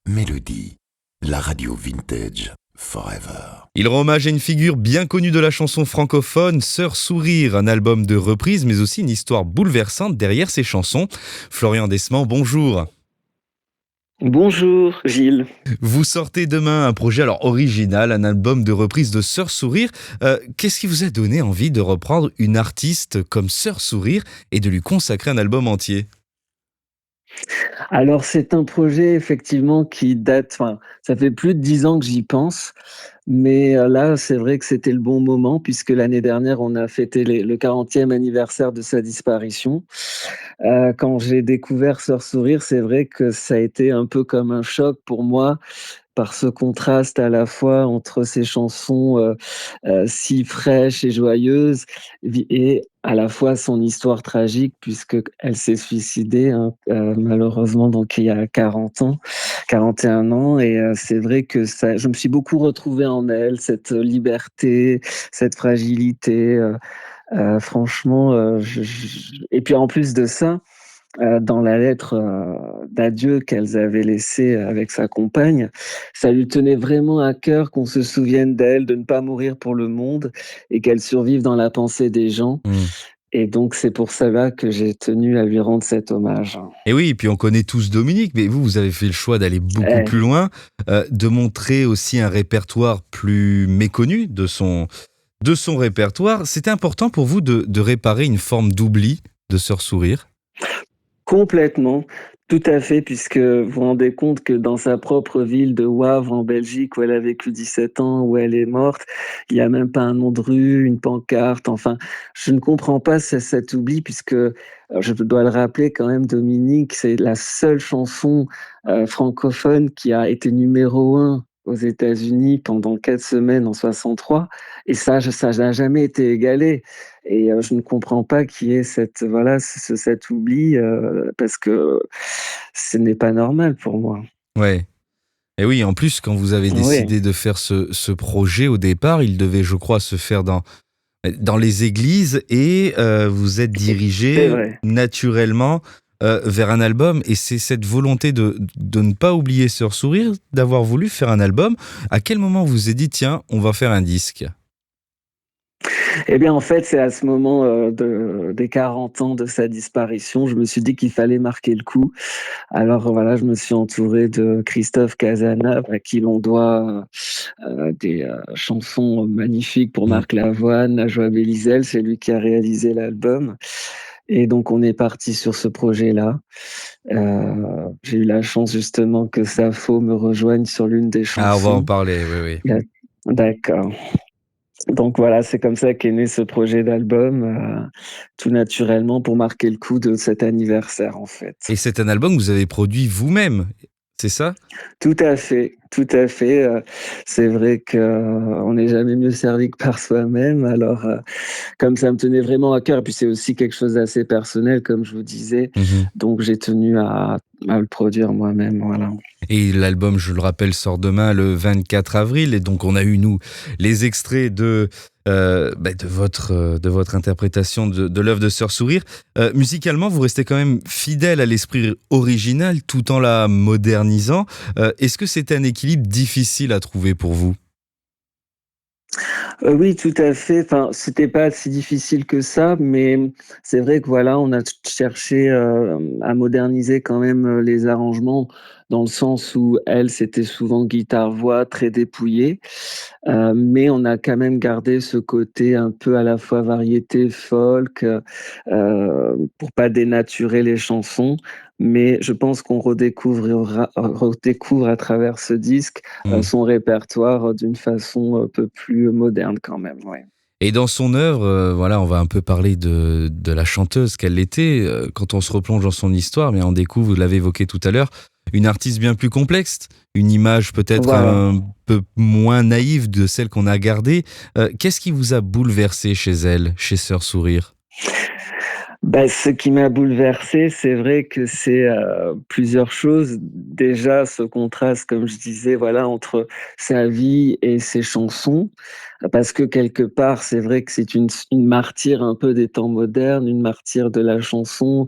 Mélodie, la radio vintage forever. Il rend hommage à une figure bien connue de la chanson francophone, Sœur Sourire, un album de reprise, mais aussi une histoire bouleversante derrière ces chansons. Florian Desmond, bonjour. Bonjour Gilles. Vous sortez demain un projet original, un album de reprise de Sœur Sourire. Qu'est-ce qui vous a donné envie de reprendre une artiste comme Sœur Sourire et de lui consacrer un album entier ? Alors c'est un projet effectivement qui date, ça fait plus de 10 ans que j'y pense, mais là c'est vrai que c'était le bon moment puisque l'année dernière on a fêté le 40e anniversaire de sa disparition. Quand j'ai découvert Sœur Sourire, c'est vrai que ça a été un peu comme un choc pour moi par ce contraste à la fois entre ces chansons, si fraîches et joyeuses et à la fois son histoire tragique puisqu'elle s'est suicidée, hein, malheureusement donc il y a 40 ans, 41 ans et c'est vrai que ça je me suis beaucoup retrouvée en elle, cette liberté, cette fragilité, franchement, je et puis en plus de ça, dans la lettre, d'adieu qu'elles avaient laissée avec sa compagne, ça lui tenait vraiment à cœur qu'on se souvienne d'elle, de ne pas mourir pour le monde et qu'elle survive dans la pensée des gens et donc c'est pour cela que j'ai tenu à lui rendre cet hommage. Et oui, et puis on connaît tous Dominique, mais vous avez fait le choix d'aller beaucoup Eh, plus loin, de montrer aussi un répertoire plus méconnu de son répertoire. C'était important pour vous de réparer une forme d'oubli de Sœur Sourire ? Complètement, tout à fait, puisque vous vous rendez compte que dans sa propre ville de Wavre en Belgique, où elle a vécu 17 ans, où elle est morte, il y a même pas un nom de rue, une pancarte, enfin, je ne comprends pas cet oubli puisque, je dois le rappeler quand même, Dominique, c'est la seule chanson, francophone qui a été numéro 1 aux États-Unis pendant 4 semaines en 63 et ça n'a jamais été égalé. Et je ne comprends pas qu'il y ait cet oubli, parce que ce n'est pas normal pour moi. Ouais. Et oui, en plus, quand vous avez Oui, décidé de faire ce projet au départ, il devait, je crois, se faire dans les églises et vous êtes c'est dirigé vrai. naturellement vers un album. Et c'est cette volonté de ne pas oublier Sœur Sourire, d'avoir voulu faire un album. À quel moment vous vous êtes dit, tiens, on va faire un disque ? Eh bien, en fait, c'est à ce moment, des 40 ans de sa disparition, je me suis dit qu'il fallait marquer le coup. Alors voilà, je me suis entouré de Christophe Casanave, à qui l'on doit, des, chansons magnifiques pour Mm. Marc Lavoine, La Joie Bélisel, c'est lui qui a réalisé l'album et donc on est parti sur ce projet-là. J'ai eu la chance justement que Sappho me rejoigne sur l'une des Ah, on va en chansons. parler, oui, oui. D'a D'accord. Donc voilà, c'est comme ça qu'est né ce projet d'album, tout naturellement pour marquer le coup de cet anniversaire, en fait. Et c'est un album que vous avez produit vous-même, c'est ça ? Tout à fait, tout à fait, c'est vrai qu'on n'est jamais mieux servi que par soi-même. Alors, comme ça me tenait vraiment à cœur et puis c'est aussi quelque chose d'assez personnel comme je vous disais, Mhm. donc j'ai tenu à le produire moi-même, voilà. Et l'album, je le rappelle, sort demain le 24 avril. Et donc, on a eu, nous, les extraits de votre interprétation de l'œuvre de Sœur Sourire. Musicalement, vous restez quand même fidèle à l'esprit original tout en la modernisant. Est-ce que c'est un équilibre difficile à trouver pour vous ? Oui, tout à fait. Enfin, c'était pas si difficile que ça, mais c'est vrai que voilà, on a cherché, à moderniser quand même, les arrangements dans le sens où elle, c'était souvent guitare-voix très dépouillé, mais on a quand même gardé ce côté un peu à la fois variété folk, pour pas dénaturer les chansons. Mais je pense qu'on redécouvre à travers ce disque, son répertoire, d'une façon un peu plus moderne quand même, ouais. Et dans son œuvre, voilà, on va un peu parler de la chanteuse qu'elle était. Quand on se replonge dans son histoire, mais on découvre, vous l'avez évoqué tout à l'heure, une artiste bien plus complexe, une image peut-être Voilà. un peu moins naïve de celle qu'on a gardée. Qu'est-ce qui vous a bouleversé chez elle, chez Sœur Sourire ? Bah, ce qui m'a bouleversé, c'est vrai que c'est, plusieurs choses. Déjà, ce contraste, comme je disais, voilà, entre sa vie et ses chansons, parce que quelque part, c'est vrai que c'est une martyre un peu des temps modernes, une martyre de la chanson,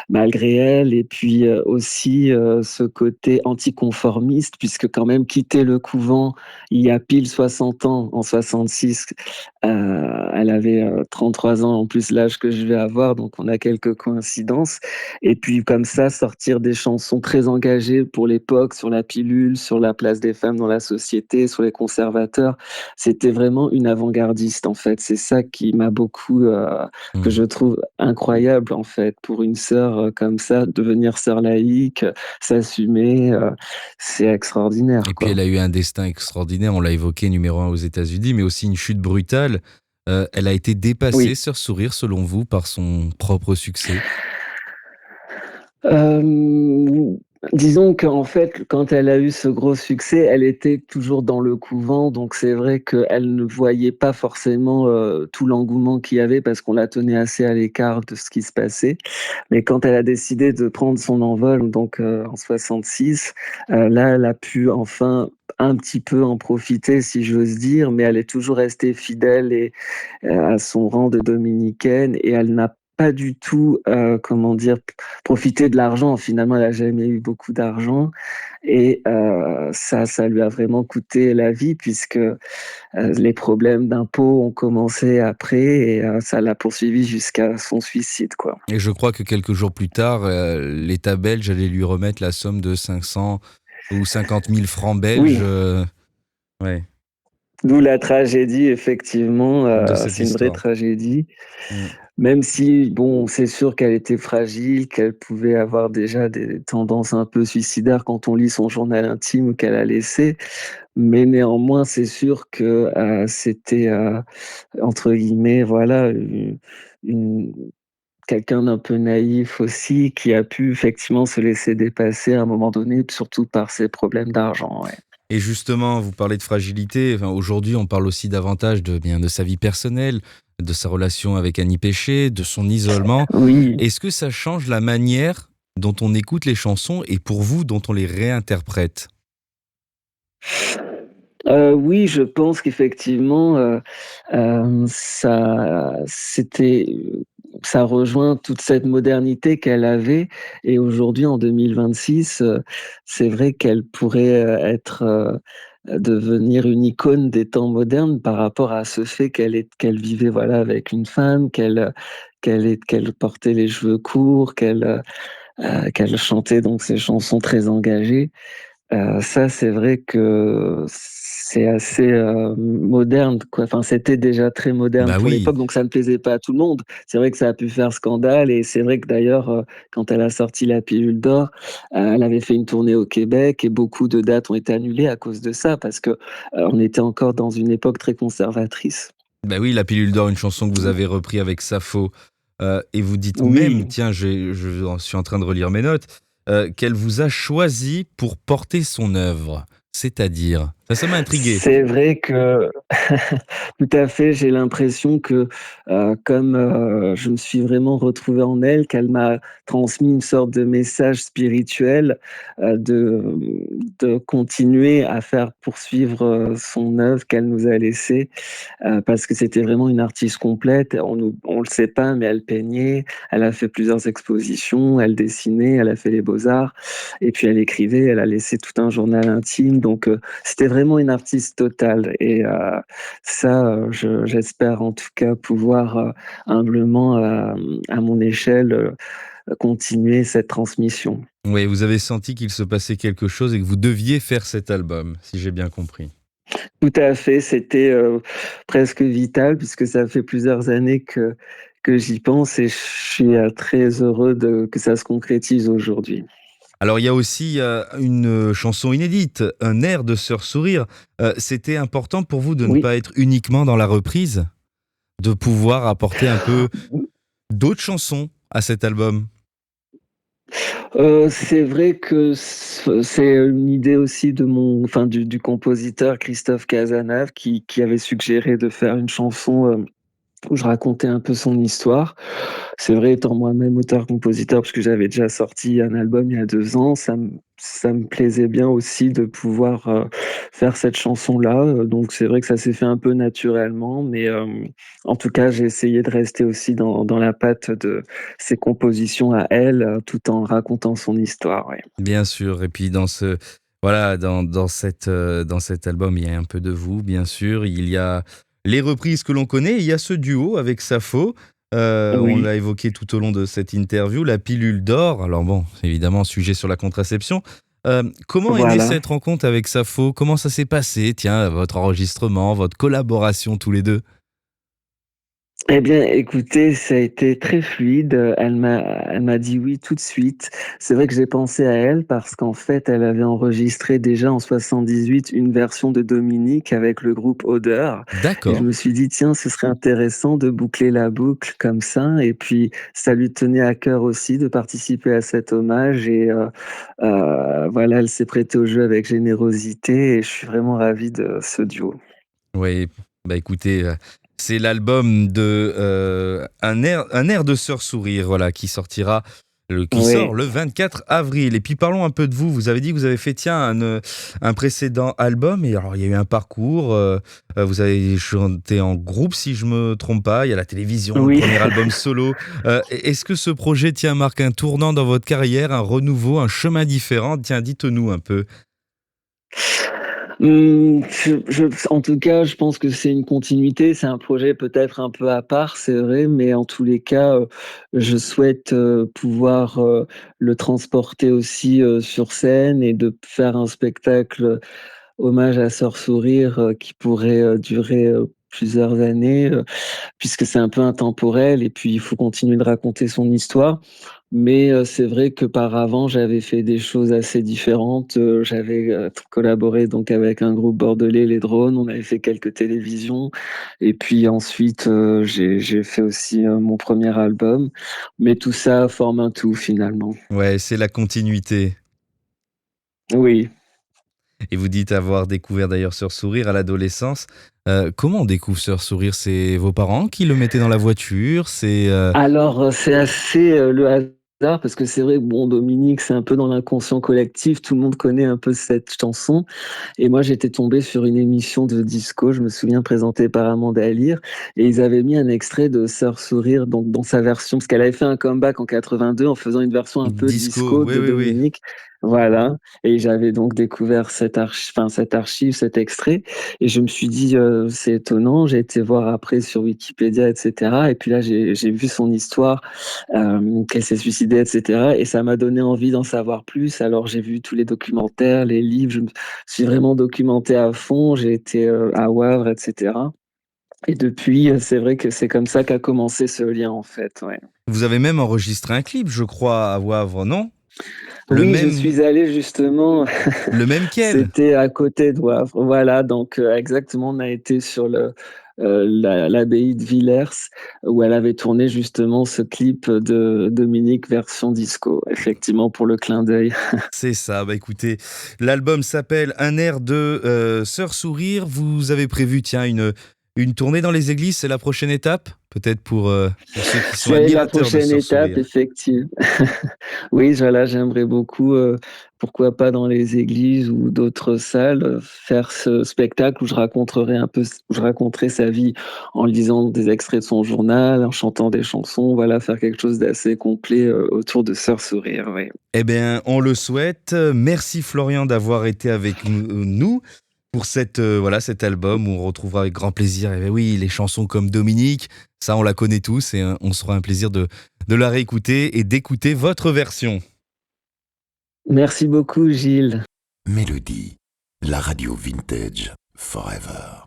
malgré elle et puis, aussi, ce côté anticonformiste puisque quand même quitter le couvent il y a pile 60 ans, en 66, elle avait, 33 ans en plus l'âge que je vais avoir, donc on a quelques coïncidences et puis comme ça sortir des chansons très engagées pour l'époque, sur la pilule, sur la place des femmes dans la société, sur les conservateurs. C'était vraiment une avant-gardiste en fait. C'est ça qui m'a beaucoup, que Mmh. je trouve incroyable en fait, pour une sœur, comme ça, devenir sœur laïque, s'assumer, c'est extraordinaire, Et puis quoi. elle a eu un destin extraordinaire, on l'a évoqué, numéro un aux États-Unis, mais aussi une chute brutale. Elle a été dépassée, Oui. Sœur Sourire, selon vous, par son propre succès? Hem, disons qu'en fait, quand elle a eu ce gros succès, elle était toujours dans le couvent, donc c'est vrai qu'elle ne voyait pas forcément, tout l'engouement qu'il y avait parce qu'on la tenait assez à l'écart de ce qui se passait. Mais quand elle a décidé de prendre son envol, donc en 66, là, elle a pu enfin un petit peu en profiter, si j'ose dire, mais elle est toujours restée fidèle et à son rang de dominicaine et elle n'a pas du tout, comment dire? Profité de l'argent. Finalement, elle a jamais eu beaucoup d'argent et ça lui a vraiment coûté la vie puisque, les problèmes d'impôts ont commencé après et ça l'a poursuivi jusqu'à son suicide, quoi. Et je crois que quelques jours plus tard, l'État belge allait lui remettre la somme de 500 ou 50 000 francs belges, Oui, ouais, d'où la tragédie effectivement, de cette c'est une vraie histoire. tragédie. Mmh. Même si, bon, c'est sûr qu'elle était fragile, qu'elle pouvait avoir déjà des tendances un peu suicidaires quand on lit son journal intime qu'elle a laissé. Mais néanmoins, c'est sûr que, c'était, entre guillemets, voilà, une quelqu'un d'un peu naïf aussi, qui a pu effectivement se laisser dépasser à un moment donné, surtout par ses problèmes d'argent, ouais. Et justement, vous parlez de fragilité. Enfin, aujourd'hui, on parle aussi davantage de sa vie personnelle, de sa relation avec Annie Péché, de son isolement. Oui. Est-ce que ça change la manière dont on écoute les chansons et pour vous, dont on les réinterprète? Oui, je pense qu'effectivement, ça rejoint toute cette modernité qu'elle avait et aujourd'hui en 2026, c'est vrai qu'elle pourrait, devenir une icône des temps modernes par rapport à ce fait qu'elle vivait, voilà, avec une femme, qu'elle portait les cheveux courts, qu'elle chantait donc ces chansons très engagées. Ça, c'est vrai que c'est assez, moderne, quoi. Enfin, c'était déjà très moderne Bah pour oui. l'époque, donc ça ne plaisait pas à tout le monde. C'est vrai que ça a pu faire scandale et c'est vrai que d'ailleurs, quand elle a sorti la pilule d'or, elle avait fait une tournée au Québec et beaucoup de dates ont été annulées à cause de ça parce que, on était encore dans une époque très conservatrice. Bah oui, La pilule d'or, une chanson que vous avez repris avec Sappho, et vous dites même, Oui. tiens, je suis en train de relire mes notes, qu'elle vous a choisi pour porter son œuvre. C'est-à-dire? Ça m'a intrigué. C'est vrai que tout à fait, j'ai l'impression que, comme, je me suis vraiment retrouvé en elle, qu'elle m'a transmis une sorte de message spirituel, de continuer à faire poursuivre, son œuvre qu'elle nous a laissée. Parce que c'était vraiment une artiste complète. On le sait pas, mais elle peignait, elle a fait plusieurs expositions, elle dessinait, elle a fait les beaux-arts et puis elle écrivait, elle a laissé tout un journal intime donc c'était vraiment une artiste totale et ça, j'espère en tout cas pouvoir, humblement, à mon échelle, continuer cette transmission. Oui, vous avez senti qu'il se passait quelque chose et que vous deviez faire cet album, si j'ai bien compris. Tout à fait, c'était, presque vital puisque ça fait plusieurs années que j'y pense et je suis, très heureux de que ça se concrétise aujourd'hui. Alors il y a aussi, une, chanson inédite, un air de Sœur Sourire. C'était important pour vous de ne Oui, pas être uniquement dans la reprise? De pouvoir apporter un peu d'autres chansons à cet album? c'est vrai que c'est une idée aussi de mon enfin du compositeur Christophe Cazenave qui avait suggéré de faire une chanson, où je racontais un peu son histoire. C'est vrai, étant moi-même auteur-compositeur, parce que j'avais déjà sorti un album il y a 2 ans, ça me plaisait bien aussi de pouvoir, faire cette chanson-là, donc c'est vrai que ça s'est fait un peu naturellement, mais en tout cas, j'ai essayé de rester aussi dans la patte de ses compositions à elle, tout en racontant son histoire, ouais. Bien sûr, et puis voilà, dans cet album, il y a un peu de vous, bien sûr. Il y a les reprises que l'on connaît, et il y a ce duo avec Sappho. On Oui, l'a évoqué tout au long de cette interview, la pilule d'or. Alors bon, c'est évidemment, sujet sur la contraception. Comment est née voilà. cette rencontre avec Sappho? Comment ça s'est passé? Tiens, votre enregistrement, votre collaboration tous les 2. Eh bien, écoutez, ça a été très fluide, elle m'a dit oui tout de suite. C'est vrai que j'ai pensé à elle parce qu'en fait, elle avait enregistré déjà en 78 une version de Dominique avec le groupe Odeur et je D'accord. me suis dit: «Tiens, ce serait intéressant de boucler la boucle comme ça» et puis ça lui tenait à cœur aussi de participer à cet hommage et voilà, elle s'est prêtée au jeu avec générosité et je suis vraiment ravi de ce duo. Oui, bah écoutez, c'est l'album de un air de Sœur Sourire, voilà, qui sort Oui. le 24 avril. Et puis parlons un peu de vous. Vous avez dit que vous avez fait tiens un précédent album. Et alors il y a eu un parcours. Vous avez chanté en groupe si je me trompe pas. Il y a la télévision, le Oui. premier album solo. Est-ce que ce projet tiens marque un tournant dans votre carrière, un renouveau, un chemin différent? Tiens, dites-nous un peu. En tout cas, je pense que c'est une continuité. C'est un projet peut-être un peu à part, c'est vrai, mais en tous les cas, je souhaite, pouvoir, le transporter aussi, sur scène et de faire un spectacle hommage à Sœur Sourire, qui pourrait, durer, plusieurs années, puisque c'est un peu intemporel et puis il faut continuer de raconter son histoire. Mais c'est vrai qu'auparavant, j'avais fait des choses assez différentes, j'avais, collaboré donc avec un groupe bordelais, Les Drones, on avait fait quelques télévisions et puis ensuite, j'ai fait aussi, mon premier album. Mais tout ça forme un tout finalement. Ouais, c'est la continuité. Oui. Et vous dites avoir découvert d'ailleurs Sœur Sourire à l'adolescence. Comment on découvre Sœur Sourire? C'est vos parents qui le mettaient dans la voiture? Alors, c'est assez, le hasard parce que c'est vrai que bon, Dominique, c'est un peu dans l'inconscient collectif, tout le monde connaît un peu cette chanson et moi, j'étais tombé sur une émission de disco, je me souviens, présentée par Amanda Lear et ils avaient mis un extrait de Sœur Sourire donc dans sa version parce qu'elle avait fait un comeback en 82 en faisant une version un peu Disco, disco oui, de oui, oui. Dominique. Voilà et j'avais donc découvert cette archive, cet extrait et je me suis dit, «C'est étonnant». J'ai été voir après sur Wikipédia et cetera et puis là, j'ai vu son histoire, qu'elle s'est suicidée et cetera et ça m'a donné envie d'en savoir plus. Alors j'ai vu tous les documentaires, les livres, je me suis vraiment documenté à fond. J'ai été, à Wavre et cetera et depuis, c'est vrai que c'est comme ça qu'a commencé ce lien, en fait, ouais. Vous avez même enregistré un clip, je crois, à Wavre, non? Le Oui, je même suis allé justement, le même qu'elle? c'était à côté de Wavre, voilà donc exactement, on a été sur l'abbaye de Villers où elle avait tourné justement ce clip de Dominique version disco, effectivement pour le clin d'œil. C'est ça, bah, écoutez, l'album s'appelle Un air de, Sœur Sourire. Vous avez prévu, tiens, une tournée dans les églises, c'est la prochaine étape? Peut-être pour ceux qui sont C'est la admirateurs de prochaine Sœur étape, Sourire? effectivement. Oui, voilà, j'aimerais beaucoup, pourquoi pas dans les églises ou d'autres salles, faire ce spectacle où je raconterai sa vie en lisant des extraits de son journal, en chantant des chansons, voilà, faire quelque chose d'assez complet, autour de Sœur Sourire, oui. Eh bien, on le souhaite. Merci Florian d'avoir été avec nous pour voilà, cet album où on retrouvera avec grand plaisir, eh bien oui, les chansons comme Dominique, ça on la connaît tous et on sera un plaisir de la réécouter et d'écouter votre version. Merci beaucoup Gilles. Mélodie, la radio vintage forever.